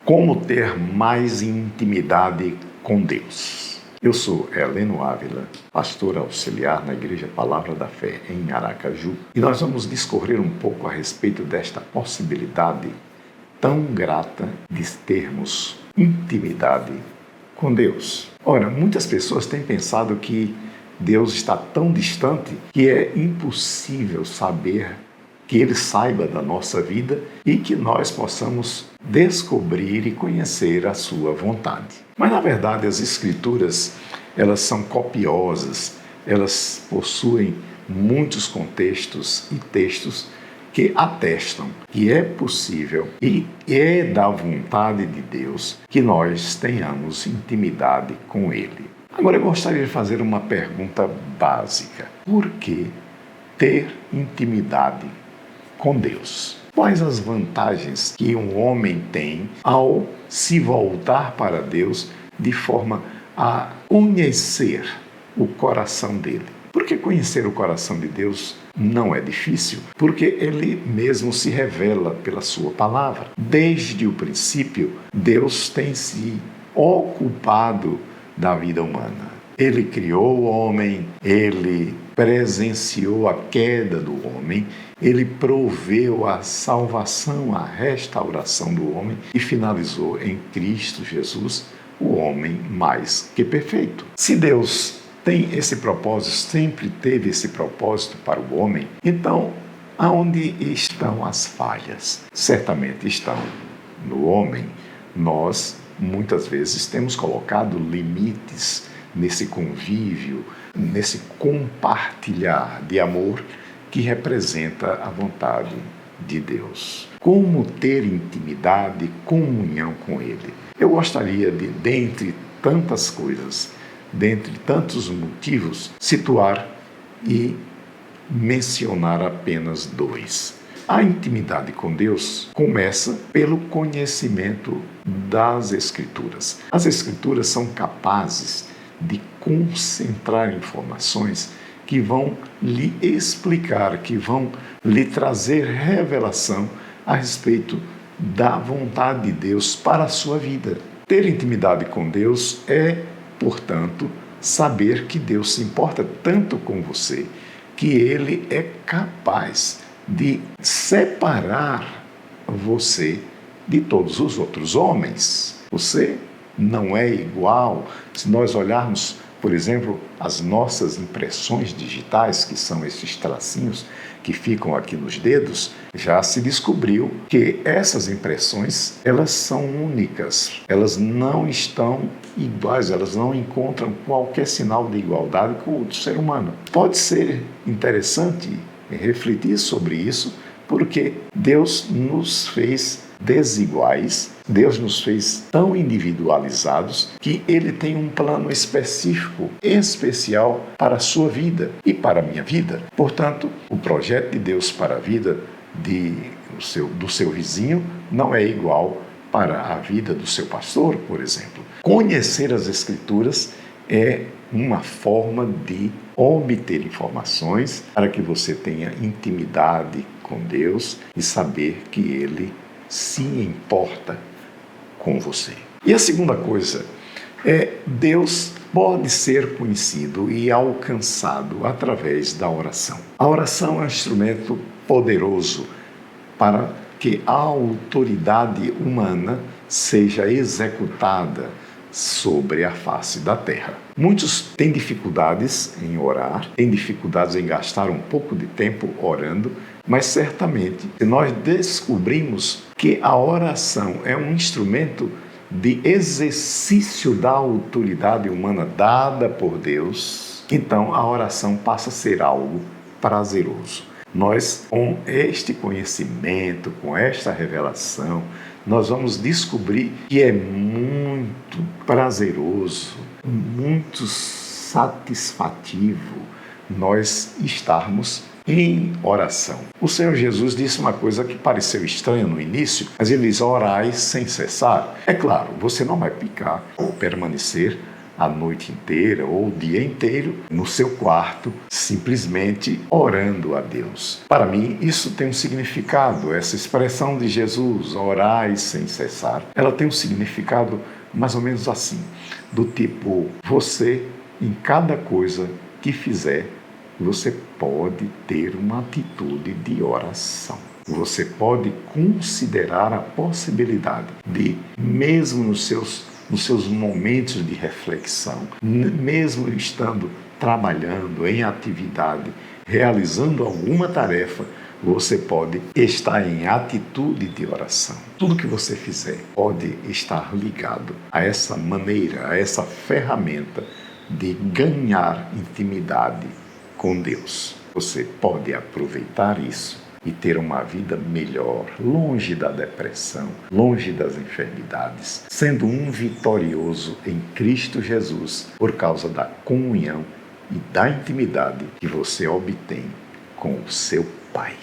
Como ter mais intimidade com Deus? Eu sou Heleno Ávila, pastor auxiliar na Igreja Palavra da Fé em Aracaju, e nós vamos discorrer um pouco a respeito desta possibilidade tão grata de termos intimidade com Deus. Ora, muitas pessoas têm pensado que Deus está tão distante que é impossível saber que Ele saiba da nossa vida e que nós possamos descobrir e conhecer a sua vontade. Mas, na verdade, as Escrituras, elas são copiosas, elas possuem muitos contextos e textos que atestam que é possível e é da vontade de Deus que nós tenhamos intimidade com Ele. Agora, eu gostaria de fazer uma pergunta básica. Por que ter intimidade com Deus? Quais as vantagens que um homem tem ao se voltar para Deus de forma a conhecer o coração dele? Porque conhecer o coração de Deus não é difícil, porque Ele mesmo se revela pela sua palavra. Desde o princípio, Deus tem se ocupado da vida humana. Ele criou o homem, Ele presenciou a queda do homem, Ele proveu a salvação, a restauração do homem e finalizou em Cristo Jesus, o homem mais que perfeito. Se Deus tem esse propósito, sempre teve esse propósito para o homem, então aonde estão as falhas? Certamente estão no homem. Nós, muitas vezes, temos colocado limites nesse convívio, nesse compartilhar de amor que representa a vontade de Deus. Como ter intimidade, comunhão com Ele? Eu gostaria de, dentre tantas coisas, dentre tantos motivos, situar e mencionar apenas dois. A intimidade com Deus começa pelo conhecimento das Escrituras. As Escrituras são capazes de concentrar informações que vão lhe explicar, que vão lhe trazer revelação a respeito da vontade de Deus para a sua vida. Ter intimidade com Deus é, portanto, saber que Deus se importa tanto com você, que Ele é capaz de separar você de todos os outros homens. Você não é igual. Se nós olharmos, por exemplo, as nossas impressões digitais, que são esses tracinhos que ficam aqui nos dedos, já se descobriu que essas impressões, elas são únicas, elas não estão iguais, elas não encontram qualquer sinal de igualdade com o outro ser humano. Pode ser interessante refletir sobre isso, porque Deus nos fez desiguais, Deus nos fez tão individualizados que Ele tem um plano específico, especial para a sua vida e para a minha vida. Portanto, o projeto de Deus para a vida do seu vizinho não é igual para a vida do seu pastor, por exemplo. Conhecer as Escrituras é uma forma de obter informações para que você tenha intimidade com Deus e saber que Ele se importa com você. E a segunda coisa é: Deus pode ser conhecido e alcançado através da oração. A oração é um instrumento poderoso para que a autoridade humana seja executada sobre a face da terra. Muitos têm dificuldades em orar, têm dificuldades em gastar um pouco de tempo orando, mas certamente, se nós descobrimos que a oração é um instrumento de exercício da autoridade humana dada por Deus, então a oração passa a ser algo prazeroso. Nós, com este conhecimento, com esta revelação, nós vamos descobrir que é muito prazeroso, muito satisfativo nós estarmos em oração. O Senhor Jesus disse uma coisa que pareceu estranha no início, mas Ele diz: orai sem cessar. É claro, você não vai ficar ou permanecer a noite inteira ou o dia inteiro no seu quarto, simplesmente orando a Deus. Para mim, isso tem um significado. Essa expressão de Jesus, orai sem cessar, ela tem um significado mais ou menos assim, do tipo, você, em cada coisa que fizer, você pode ter uma atitude de oração. Você pode considerar a possibilidade de, mesmo nos seus momentos de reflexão, mesmo estando trabalhando em atividade, realizando alguma tarefa, você pode estar em atitude de oração. Tudo que você fizer pode estar ligado a essa maneira, a essa ferramenta de ganhar intimidade com Deus. Você pode aproveitar isso e ter uma vida melhor, longe da depressão, longe das enfermidades, sendo um vitorioso em Cristo Jesus por causa da comunhão e da intimidade que você obtém com o seu Pai.